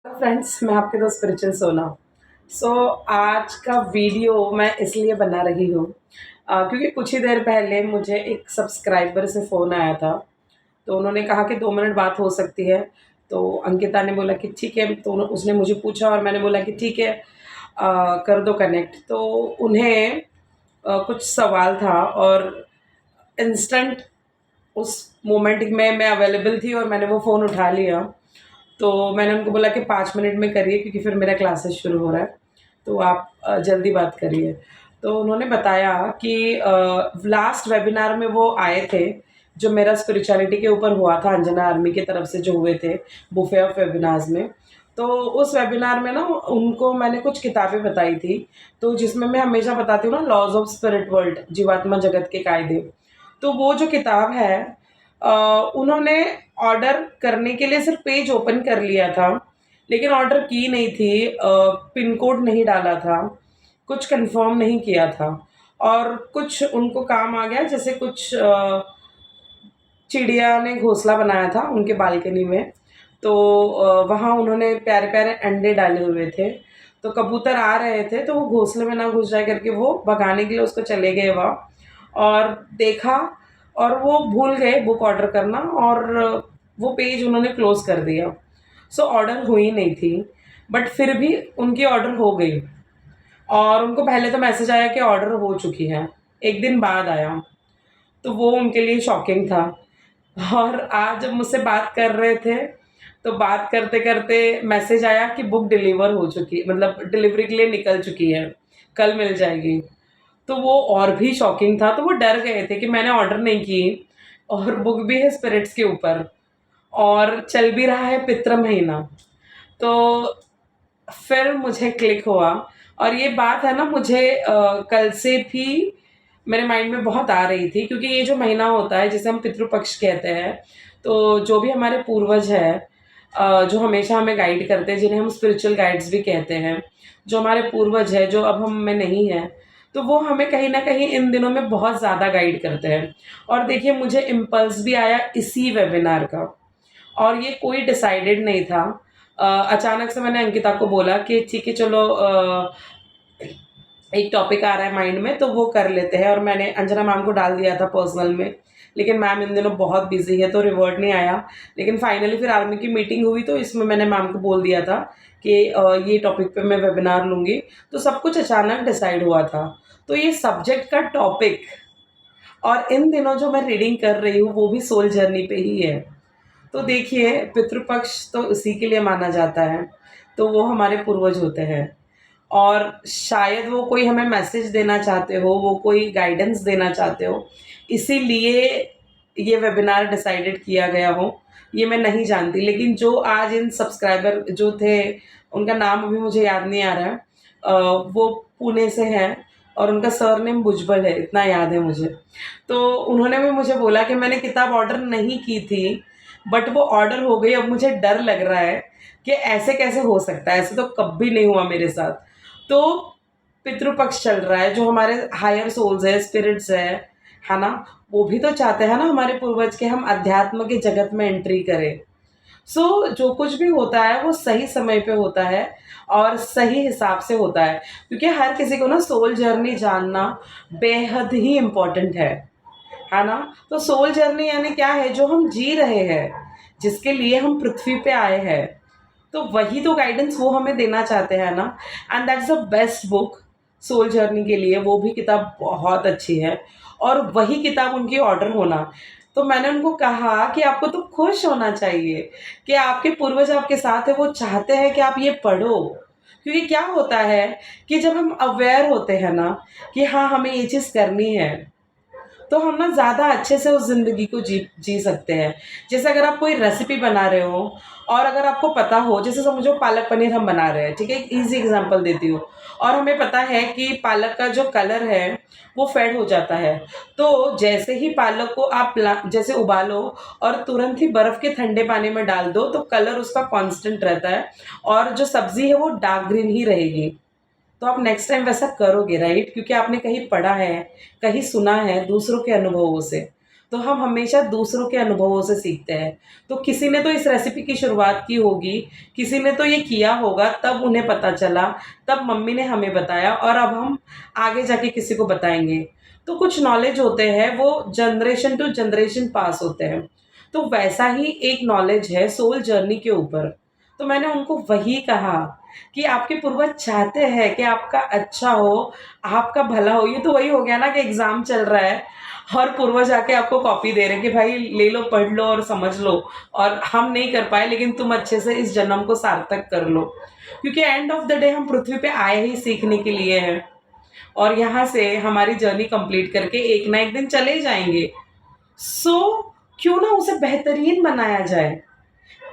Friends, मैं आपके दोस्त स्पिरिचुअल सोना। आज का वीडियो मैं इसलिए बना रही हूँ क्योंकि कुछ ही देर पहले मुझे एक सब्सक्राइबर से फ़ोन आया था। तो उन्होंने कहा कि 2 मिनट बात हो सकती है। तो अंकिता ने बोला कि ठीक है। तो उसने मुझे पूछा और मैंने बोला कि ठीक है, कर दो कनेक्ट। तो उन्हें कुछ सवाल था और इंस्टेंट उस मोमेंट में मैं अवेलेबल थी और मैंने वो फ़ोन उठा लिया। तो मैंने उनको बोला कि 5 मिनट में करिए क्योंकि फिर मेरा क्लासेस शुरू हो रहा है, तो आप जल्दी बात करिए। तो उन्होंने बताया कि लास्ट वेबिनार में वो आए थे, जो मेरा स्पिरिचुअलिटी के ऊपर हुआ था, अंजना आर्मी की तरफ से जो हुए थे, बुफे ऑफ वेबिनार्स में। तो उस वेबिनार में ना उनको मैंने कुछ किताबें बताई थी, तो जिसमें मैं हमेशा बताती हूँ ना, लॉज़ ऑफ स्पिरिट वर्ल्ड, जीवात्मा जगत के कायदे। तो वो जो किताब है, अ, उन्होंने ऑर्डर करने के लिए सिर्फ पेज ओपन कर लिया था, लेकिन ऑर्डर की नहीं थी, पिन कोड नहीं डाला था, कुछ कंफर्म नहीं किया था और कुछ उनको काम आ गया, जैसे कुछ चिड़िया ने घोंसला बनाया था उनके बालकनी में। तो वहाँ उन्होंने प्यारे-प्यारे अंडे डाले हुए थे, तो कबूतर आ रहे थे, तो वो घोंसले में ना घुस जाए करके वो भगाने के लिए उसको चले गए वहाँ और देखा और वो भूल गए बुक ऑर्डर करना और वो पेज उन्होंने क्लोज़ कर दिया। ऑर्डर हुई नहीं थी, बट फिर भी उनकी ऑर्डर हो गई और उनको पहले तो मैसेज आया कि ऑर्डर हो चुकी है, 1 दिन बाद आया, तो वो उनके लिए शॉकिंग था। और आज जब मुझसे बात कर रहे थे, तो बात करते-करते मैसेज आया कि बुक डिलीवर हो चुकी, मतलब डिलीवरी के लिए निकल चुकी है, कल मिल जाएगी। तो वो और भी शॉकिंग था, तो वो डर गए थे कि मैंने ऑर्डर नहीं की और बुक भी है स्पिरिट्स के ऊपर और चल भी रहा है पितृ महीना। तो फिर मुझे क्लिक हुआ और ये बात है ना, मुझे कल से भी मेरे माइंड में बहुत आ रही थी, क्योंकि ये जो महीना होता है जिसे हम पितृपक्ष कहते हैं, तो जो भी हमारे पूर्वज हैं, जो हमेशा हमें गाइड करते हैं, जिन्हें हम स्पिरिचुअल गाइड्स भी कहते हैं, जो हमारे पूर्वज हैं, जो अब हम में नहीं हैं, तो वो हमें कहीं न कहीं इन दिनों में बहुत ज़्यादा गाइड करते हैं। और देखिए, मुझे इम्पल्स भी आया इसी वेबिनार का और ये कोई डिसाइडेड नहीं था। अचानक से मैंने अंकिता को बोला कि ठीक है, चलो, एक टॉपिक आ रहा है माइंड में तो वो कर लेते हैं, और मैंने अंजना मैम को डाल दिया था पर्सनल में, लेकिन मैम इन दिनों बहुत बिजी है तो रिवर्ट नहीं आया। लेकिन फाइनली फिर आर्मी की मीटिंग हुई तो इसमें मैंने मैम को बोल दिया था कि ये टॉपिक पे मैं वेबिनार लूँगी, तो सब कुछ अचानक डिसाइड हुआ था। तो ये सब्जेक्ट का टॉपिक और इन दिनों जो मैं रीडिंग कर रही हूँ वो भी सोल जर्नी पे ही है। तो देखिए, पितृपक्ष तो उसी के लिए माना जाता है, तो वो हमारे पूर्वज होते हैं और शायद वो कोई हमें मैसेज देना चाहते हो, वो कोई गाइडेंस देना चाहते हो, इसीलिए ये वेबिनार डिसाइडेड किया गया हो, ये मैं नहीं जानती। लेकिन जो आज इन सब्सक्राइबर जो थे, उनका नाम अभी मुझे याद नहीं आ रहा है, वो पुणे से हैं और उनका सरनेम भुजबल है, इतना याद है मुझे। तो उन्होंने भी मुझे बोला कि मैंने किताब ऑर्डर नहीं की थी, बट वो ऑर्डर हो गई। अब मुझे डर लग रहा है कि ऐसे कैसे हो सकता है, ऐसे तो कभी नहीं हुआ मेरे साथ। तो पितृपक्ष चल रहा है, जो हमारे हायर सोल्स है, स्पिरिट्स है ना, वो भी तो चाहते हैं ना हमारे पूर्वज के हम अध्यात्म के जगत में एंट्री करें। जो कुछ भी होता है वो सही समय पे होता है और सही हिसाब से होता है, क्योंकि हर किसी को ना सोल जर्नी जानना बेहद ही इम्पोर्टेंट है ना। तो सोल जर्नी यानी क्या है, जो हम जी रहे हैं, जिसके लिए हम पृथ्वी पे आए हैं, तो वही तो गाइडेंस वो हमें देना चाहते हैं ना। And that's the best book soul journey के लिए, वो भी किताब बहुत अच्छी है और वही किताब उनकी ऑर्डर होना। तो मैंने उनको कहा कि आपको तो खुश होना चाहिए कि आपके पूर्वज आपके साथ है, वो चाहते हैं कि आप ये पढ़ो। क्योंकि क्या होता है कि जब हम अवेयर होते हैं ना कि हाँ, हमें ये चीज़ करनी है, तो हम ना ज़्यादा अच्छे से उस ज़िंदगी को जी जी सकते हैं। जैसे अगर आप कोई रेसिपी बना रहे हो और अगर आपको पता हो, जैसे समझो पालक पनीर हम बना रहे हैं, ठीक है? एक ईज़ी एग्ज़ाम्पल देती हूँ, और हमें पता है कि पालक का जो कलर है वो फेड हो जाता है। तो जैसे ही पालक को आप जैसे उबालो और तुरंत ही बर्फ़ के ठंडे पानी में डाल दो, तो कलर उसका कांस्टेंट रहता है और जो सब्ज़ी है वो डार्क ग्रीन ही रहेगी। तो आप नेक्स्ट टाइम वैसा करोगे, राइट? क्योंकि आपने कहीं पढ़ा है, कहीं सुना है दूसरों के अनुभवों से। तो हम हमेशा दूसरों के अनुभवों से सीखते हैं। तो किसी ने तो इस रेसिपी की शुरुआत की होगी, किसी ने तो ये किया होगा, तब उन्हें पता चला, तब मम्मी ने हमें बताया और अब हम आगे जाके किसी को बताएँगे। तो कुछ नॉलेज होते हैं वो जनरेशन टू जनरेशन पास होते हैं। तो वैसा ही एक नॉलेज है सोल जर्नी के ऊपर। तो मैंने उनको वही कहा कि आपके पूर्वज चाहते हैं कि आपका अच्छा हो, आपका भला हो। ये तो वही हो गया ना कि एग्ज़ाम चल रहा है और पूर्वज आके आपको कॉपी दे रहे हैं कि भाई ले लो, पढ़ लो और समझ लो, और हम नहीं कर पाए लेकिन तुम अच्छे से इस जन्म को सार्थक कर लो। क्योंकि एंड ऑफ द डे हम पृथ्वी पे आए ही सीखने के लिए हैं और यहाँ से हमारी जर्नी कंप्लीट करके एक ना एक दिन चले जाएँगे। सो क्यों ना उसे बेहतरीन बनाया जाए।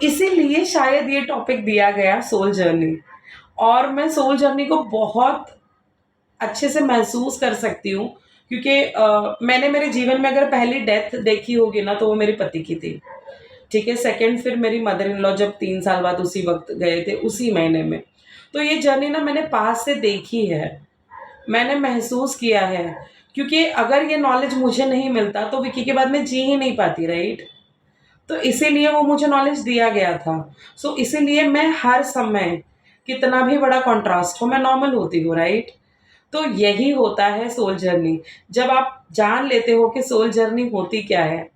इसीलिए शायद ये टॉपिक दिया गया सोल जर्नी। और मैं सोल जर्नी को बहुत अच्छे से महसूस कर सकती हूँ क्योंकि मैंने मेरे जीवन में अगर पहली डेथ देखी होगी ना तो वो मेरे पति की थी। ठीक है, सेकंड फिर मेरी मदर इन लॉ जब 3 साल बाद उसी वक़्त गए थे, उसी महीने में। तो ये जर्नी ना मैंने पास से देखी है, मैंने महसूस किया है, क्योंकि अगर ये नॉलेज मुझे नहीं मिलता तो विकी के बाद मैं जी ही नहीं पाती, राइट? तो इसीलिए वो मुझे नॉलेज दिया गया था। सो इसीलिए मैं हर समय, कितना भी बड़ा कॉन्ट्रास्ट हो, मैं नॉर्मल होती हूँ, राइट? तो यही होता है सोल जर्नी। जब आप जान लेते हो कि सोल जर्नी होती क्या है,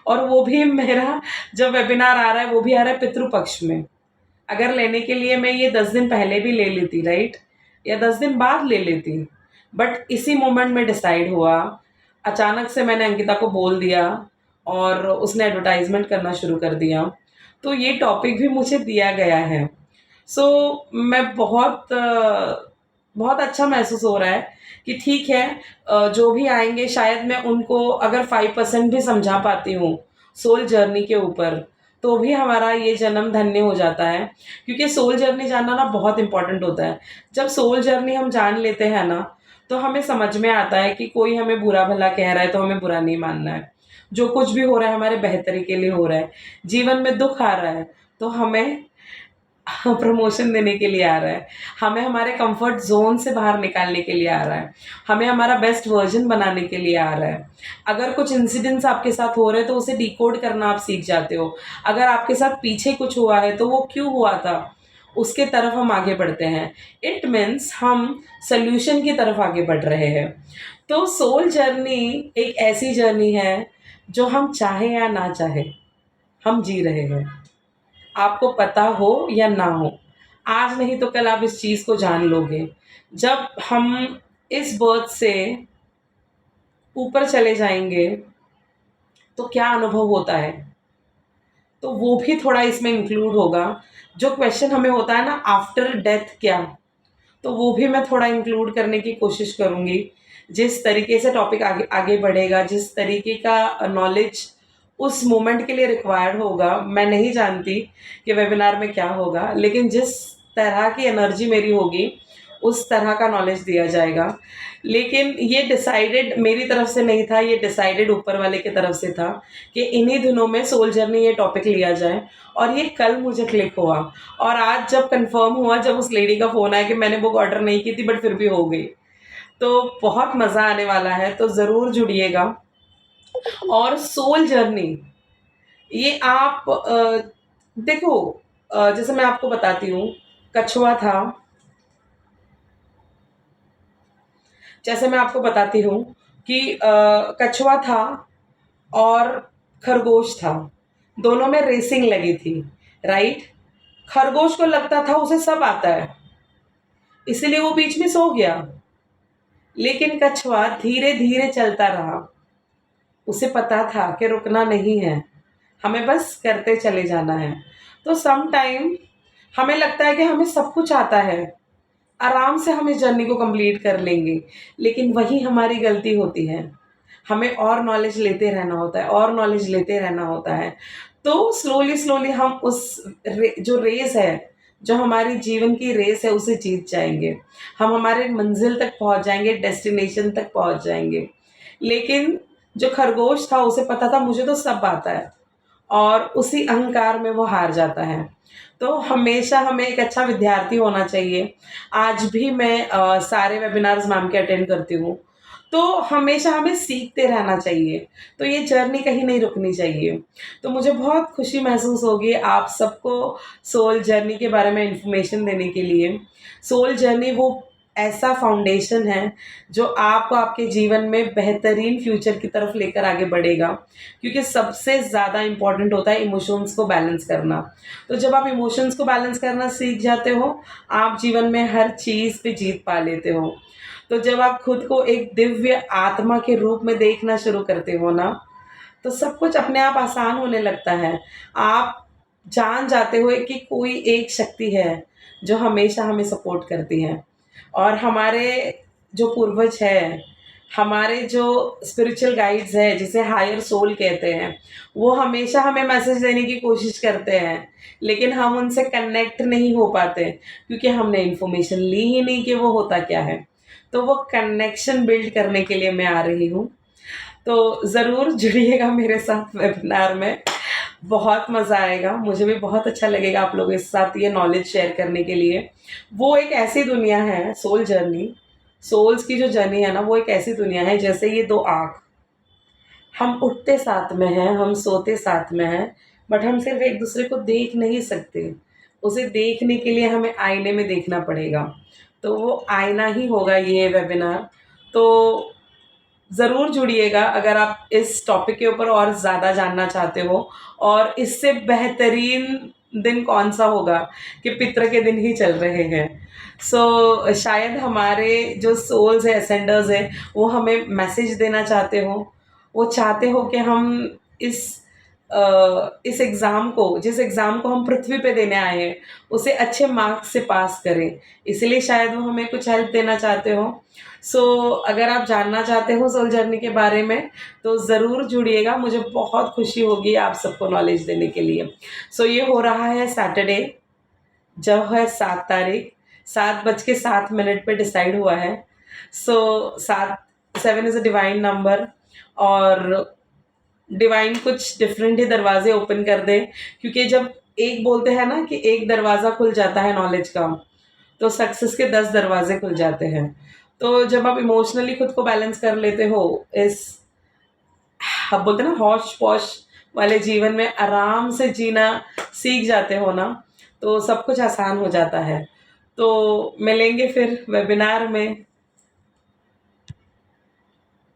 और वो भी मेरा जब वेबिनार आ रहा है, वो भी आ रहा है पितृ पक्ष में। अगर लेने के लिए मैं ये 10 दिन पहले भी ले लेती, राइट? या 10 दिन बाद ले लेती। बट इसी मोमेंट में डिसाइड हुआ, अचानक से मैंने अंकिता को बोल दिया और उसने एडवर्टाइज़मेंट करना शुरू कर दिया। तो ये टॉपिक भी मुझे दिया गया है। सो मैं बहुत अच्छा महसूस हो रहा है कि ठीक है, जो भी आएँगे शायद मैं उनको अगर 5% भी समझा पाती हूँ सोल जर्नी के ऊपर, तो भी हमारा ये जन्म धन्य हो जाता है। क्योंकि सोल जर्नी जानना ना बहुत इम्पोर्टेंट होता है। जब सोल जर्नी हम जान लेते हैं ना, तो हमें समझ में आता है कि कोई हमें बुरा-भला कह रहा है तो हमें बुरा नहीं मानना है। जो कुछ भी हो रहा है हमारे बेहतरी के लिए हो रहा है। जीवन में दुःख आ रहा है, तो हमें हाँ, प्रमोशन देने के लिए आ रहा है, हमें हमारे कंफर्ट ज़ोन से बाहर निकालने के लिए आ रहा है, हमें हमारा बेस्ट वर्ज़न बनाने के लिए आ रहा है। अगर कुछ इंसिडेंट्स आपके साथ हो रहे हैं तो उसे डिकोड करना आप सीख जाते हो। अगर आपके साथ पीछे कुछ हुआ है तो वो क्यों हुआ था, उसके तरफ हम आगे बढ़ते हैं। इट मीन्स हम सॉल्यूशन की तरफ आगे बढ़ रहे हैं। तो सोल जर्नी एक ऐसी जर्नी है जो हम चाहें या ना चाहें, हम जी रहे हैं। आपको पता हो या ना हो, आज नहीं तो कल आप इस चीज़ को जान लोगे। जब हम इस बर्थ से ऊपर चले जाएँगे, तो क्या अनुभव होता है, तो वो भी थोड़ा इसमें इंक्लूड होगा। जो क्वेश्चन हमें होता है ना आफ्टर डेथ क्या? तो वो भी मैं थोड़ा इंक्लूड करने की कोशिश करूँगी। जिस तरीके से टॉपिक आगे आगे बढ़ेगा, जिस तरीके का नॉलेज उस मोमेंट के लिए रिक्वायर्ड होगा, मैं नहीं जानती कि वेबिनार में क्या होगा, लेकिन जिस तरह की एनर्जी मेरी होगी, उस तरह का नॉलेज दिया जाएगा। लेकिन ये डिसाइडेड मेरी तरफ से नहीं था, ये डिसाइडेड ऊपर वाले की तरफ से था कि इन्हीं दिनों में सोल जर्नी ये टॉपिक लिया जाए, और ये कल मुझे क्लिक हुआ। और आज जब कन्फर्म हुआ, जब उस लेडी का फ़ोन आया कि मैंने बुक ऑर्डर नहीं की थी बट फिर भी हो गई। तो बहुत मज़ा आने वाला है, तो ज़रूर जुड़िएगा। और सोल जर्नी ये आप देखो, जैसे मैं आपको बताती हूँ, कछुआ था, जैसे मैं आपको बताती हूँ कि कछुआ था और खरगोश था, दोनों में रेसिंग लगी थी, राइट? खरगोश को लगता था उसे सब आता है, इसीलिए वो बीच में सो गया। लेकिन कछुआ धीरे-धीरे चलता रहा। उसे पता था कि रुकना नहीं है, हमें बस करते चले जाना है। तो सम टाइम हमें लगता है कि हमें सब कुछ आता है, आराम से हम इस जर्नी को कंप्लीट कर लेंगे, लेकिन वही हमारी गलती होती है। हमें और नॉलेज लेते रहना होता है, और नॉलेज लेते रहना होता है। तो स्लोली-स्लोली हम उस जो रेस है, जो हमारी जीवन की रेस है, उसे जीत जाएँगे। हम हमारे मंज़िल तक पहुँच जाएँगे, डेस्टिनेशन तक पहुँच जाएँगे। लेकिन जो खरगोश था उसे पता था मुझे तो सब आता है, और उसी अहंकार में वो हार जाता है। तो हमेशा हमें एक अच्छा विद्यार्थी होना चाहिए। आज भी मैं सारे वेबिनार्स मैम के अटेंड करती हूँ। तो हमेशा हमें सीखते रहना चाहिए, तो ये जर्नी कहीं नहीं रुकनी चाहिए। तो मुझे बहुत खुशी महसूस होगी आप सबको सोल जर्नी के बारे में इन्फॉर्मेशन देने के लिए। सोल जर्नी वो ऐसा फाउंडेशन है जो आपको आपके जीवन में बेहतरीन फ्यूचर की तरफ लेकर आगे बढ़ेगा, क्योंकि सबसे ज़्यादा इम्पोर्टेंट होता है इमोशंस को बैलेंस करना। तो जब आप इमोशंस को बैलेंस करना सीख जाते हो, आप जीवन में हर चीज़ पे जीत पा लेते हो। तो जब आप खुद को एक दिव्य आत्मा के रूप में देखना शुरू करते हो ना, तो सब कुछ अपने आप आसान होने लगता है। आप जान जाते हो कि कोई एक शक्ति है जो हमेशा हमें सपोर्ट करती है, और हमारे जो पूर्वज हैं, हमारे जो स्पिरिचुअल गाइड्स हैं जिसे हायर सोल कहते हैं, वो हमेशा हमें मैसेज देने की कोशिश करते हैं, लेकिन हम उनसे कनेक्ट नहीं हो पाते क्योंकि हमने इन्फॉर्मेशन ली ही नहीं कि वो होता क्या है। तो वो कनेक्शन बिल्ड करने के लिए मैं आ रही हूँ। तो ज़रूर जुड़िएगा मेरे साथ वेबिनार में, बहुत मज़ा आएगा, मुझे भी बहुत अच्छा लगेगा आप लोगों के साथ ये नॉलेज शेयर करने के लिए। वो एक ऐसी दुनिया है सोल जर्नी, सोल्स की जो जर्नी है ना, वो एक ऐसी दुनिया है जैसे ये 2 आँख, हम उठते साथ में हैं, हम सोते साथ में हैं, बट हम सिर्फ़ एक-दूसरे को देख नहीं सकते। उसे देखने के लिए हमें आईने में देखना पड़ेगा, तो वो आईना ही होगा ये वेबिनार। तो ज़रूर जुड़िएगा अगर आप इस टॉपिक के ऊपर और ज़्यादा जानना चाहते हो, और इससे बेहतरीन दिन कौन-सा होगा कि पितृ के दिन ही चल रहे हैं। शायद हमारे जो सोल्स हैं, असेंडर्स हैं, वो हमें मैसेज देना चाहते हो। वो चाहते हो कि हम इस इस एग्ज़ाम को, जिस एग्ज़ाम को हम पृथ्वी पे देने आए हैं, उसे अच्छे मार्क्स से पास करें। इसलिए शायद वो हमें कुछ हेल्प देना चाहते हो। अगर आप जानना चाहते हो सोल जर्नी के बारे में, तो ज़रूर जुड़िएगा, मुझे बहुत खुशी होगी आप सबको नॉलेज देने के लिए। ये हो रहा है सैटरडे, जब है 7 तारीख, 7:07 पे डिसाइड हुआ है। 7 इज़ अ डिवाइन नंबर, और डिवाइन कुछ डिफरेंट ही दरवाजे ओपन कर दे, क्योंकि जब एक बोलते हैं ना कि एक दरवाज़ा खुल जाता है नॉलेज का, तो सक्सेस के 10 दरवाजे खुल जाते हैं। तो जब आप इमोशनली खुद को बैलेंस कर लेते हो, इस आप बोलते हैं ना हौश पौश वाले जीवन में आराम से जीना सीख जाते हो ना, तो सब कुछ आसान हो जाता है। तो मिलेंगे फिर वेबिनार में।